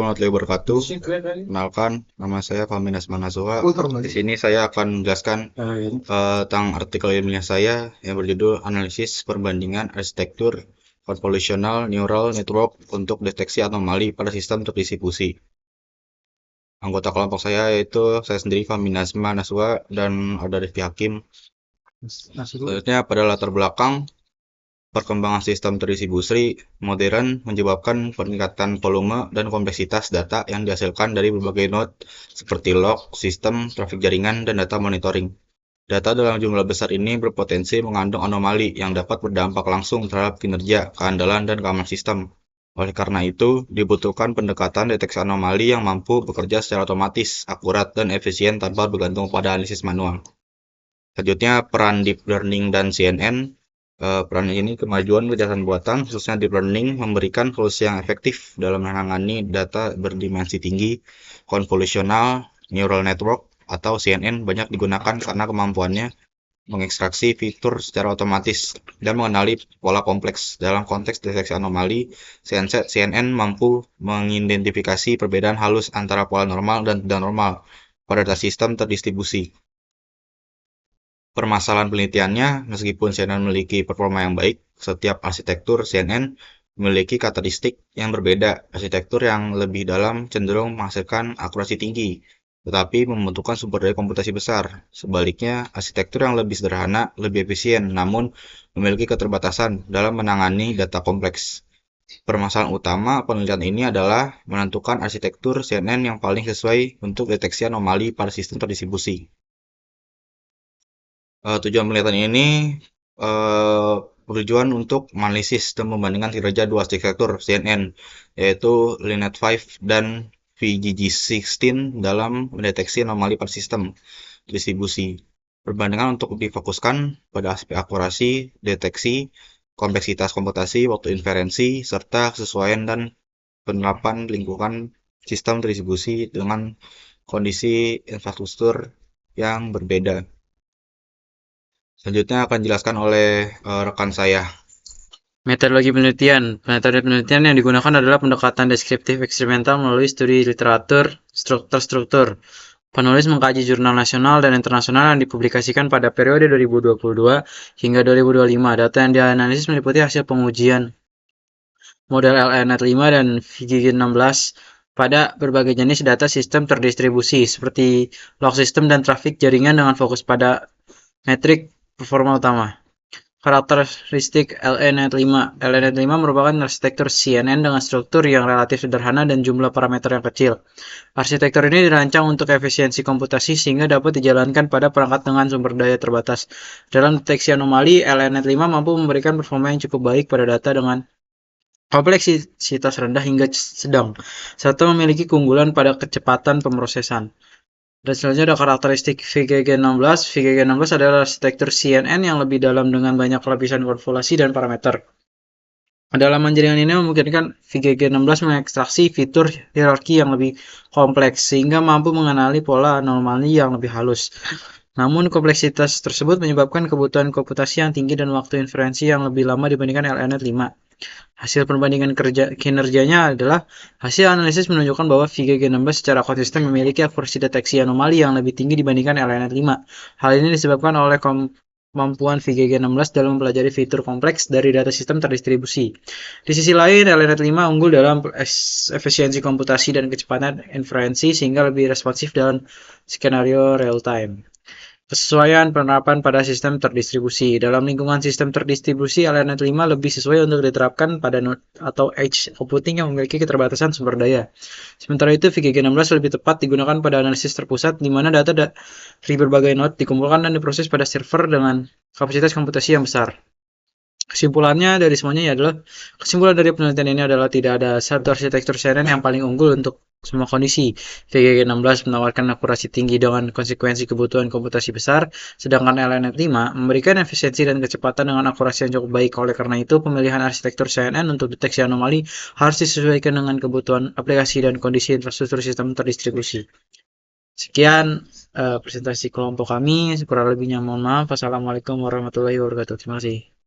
Warahmatullahi wabarakatuh. Kenalkan, nama saya Fahmi Nasman Nasuha. Di sini saya akan menjelaskan tentang artikel ilmiah saya yang berjudul Analisis Perbandingan Arsitektur Convolutional Neural Network untuk Deteksi Anomali pada Sistem Terdistribusi. Anggota kelompok saya yaitu saya sendiri Fahmi Nasman Nasuha dan ada Rifki Hakim. Selanjutnya pada latar belakang perkembangan sistem terdistribusi modern menyebabkan peningkatan volume dan kompleksitas data yang dihasilkan dari berbagai node seperti log, sistem, trafik jaringan, dan data monitoring. Data dalam jumlah besar ini berpotensi mengandung anomali yang dapat berdampak langsung terhadap kinerja, keandalan, dan keamanan sistem. Oleh karena itu, dibutuhkan pendekatan deteksi anomali yang mampu bekerja secara otomatis, akurat, dan efisien tanpa bergantung pada analisis manual. Selanjutnya, peran Deep Learning dan CNN. Peran ini kemajuan kecerdasan buatan, khususnya Deep Learning, memberikan solusi yang efektif dalam menangani data berdimensi tinggi. Convolutional Neural Network atau CNN banyak digunakan karena kemampuannya mengekstraksi fitur secara otomatis dan mengenali pola kompleks. Dalam konteks deteksi anomali, CNN mampu mengidentifikasi perbedaan halus antara pola normal dan tidak normal pada data sistem terdistribusi. Permasalahan penelitiannya, meskipun CNN memiliki performa yang baik, setiap arsitektur CNN memiliki karakteristik yang berbeda. Arsitektur yang lebih dalam cenderung menghasilkan akurasi tinggi, tetapi membutuhkan sumber daya komputasi besar. Sebaliknya, arsitektur yang lebih sederhana lebih efisien, namun memiliki keterbatasan dalam menangani data kompleks. Permasalahan utama penelitian ini adalah menentukan arsitektur CNN yang paling sesuai untuk deteksi anomali pada sistem terdistribusi. Tujuan penelitian ini bertujuan untuk menganalisis dan membandingkan kinerja dua arsitektur CNN, yaitu Linet 5 dan VGG16 dalam mendeteksi anomali pada sistem distribusi. Perbandingan untuk difokuskan pada aspek akurasi, deteksi, kompleksitas komputasi, waktu inferensi, serta kesesuaian dan penerapan lingkungan sistem distribusi dengan kondisi infrastruktur yang berbeda. Selanjutnya akan dijelaskan oleh rekan saya. Metodologi penelitian. Metode penelitian yang digunakan adalah pendekatan deskriptif eksperimental melalui studi literatur struktur. Penulis mengkaji jurnal nasional dan internasional yang dipublikasikan pada periode 2022 hingga 2025. Data yang dianalisis meliputi hasil pengujian model LNet 5 dan VGG16 pada berbagai jenis data sistem terdistribusi seperti log system dan trafik jaringan dengan fokus pada metrik performa utama. Karakteristik LNet 5. LNet 5 merupakan arsitektur CNN dengan struktur yang relatif sederhana dan jumlah parameter yang kecil. Arsitektur ini dirancang untuk efisiensi komputasi sehingga dapat dijalankan pada perangkat dengan sumber daya terbatas. Dalam deteksi anomali, LNet 5 mampu memberikan performa yang cukup baik pada data dengan kompleksitas rendah hingga sedang, serta memiliki keunggulan pada kecepatan pemrosesan. Dan selanjutnya ada karakteristik VGG16. VGG16 adalah arsitektur CNN yang lebih dalam dengan banyak lapisan konvolasi dan parameter. Kedalaman jaringan ini memungkinkan VGG16 mengekstraksi fitur hierarki yang lebih kompleks sehingga mampu mengenali pola anomali yang lebih halus. Namun kompleksitas tersebut menyebabkan kebutuhan komputasi yang tinggi dan waktu inferensi yang lebih lama dibandingkan LNet 5. Hasil perbandingan kinerjanya adalah hasil analisis menunjukkan bahwa VGG16 secara konsisten memiliki akurasi deteksi anomali yang lebih tinggi dibandingkan LNet 5. Hal ini disebabkan oleh kemampuan VGG16 dalam mempelajari fitur kompleks dari data sistem terdistribusi. Di sisi lain, LNet 5 unggul dalam efisiensi komputasi dan kecepatan inferensi sehingga lebih responsif dalam skenario real time. Kesesuaian penerapan pada sistem terdistribusi. Dalam lingkungan sistem terdistribusi, LNet 5 lebih sesuai untuk diterapkan pada node atau edge computing yang memiliki keterbatasan sumber daya. Sementara itu, VGG16 lebih tepat digunakan pada analisis terpusat, di mana data dari berbagai node dikumpulkan dan diproses pada server dengan kapasitas komputasi yang besar. Kesimpulan dari penelitian ini adalah tidak ada satu arsitektur CNN yang paling unggul untuk semua kondisi. VGG16 menawarkan akurasi tinggi dengan konsekuensi kebutuhan komputasi besar, sedangkan LNet 5 memberikan efisiensi dan kecepatan dengan akurasi yang cukup baik. Oleh karena itu, pemilihan arsitektur CNN untuk deteksi anomali harus disesuaikan dengan kebutuhan aplikasi dan kondisi infrastruktur sistem terdistribusi. Sekian presentasi kelompok kami. Kurang lebihnya mohon maaf. Wassalamualaikum warahmatullahi wabarakatuh. Terima kasih.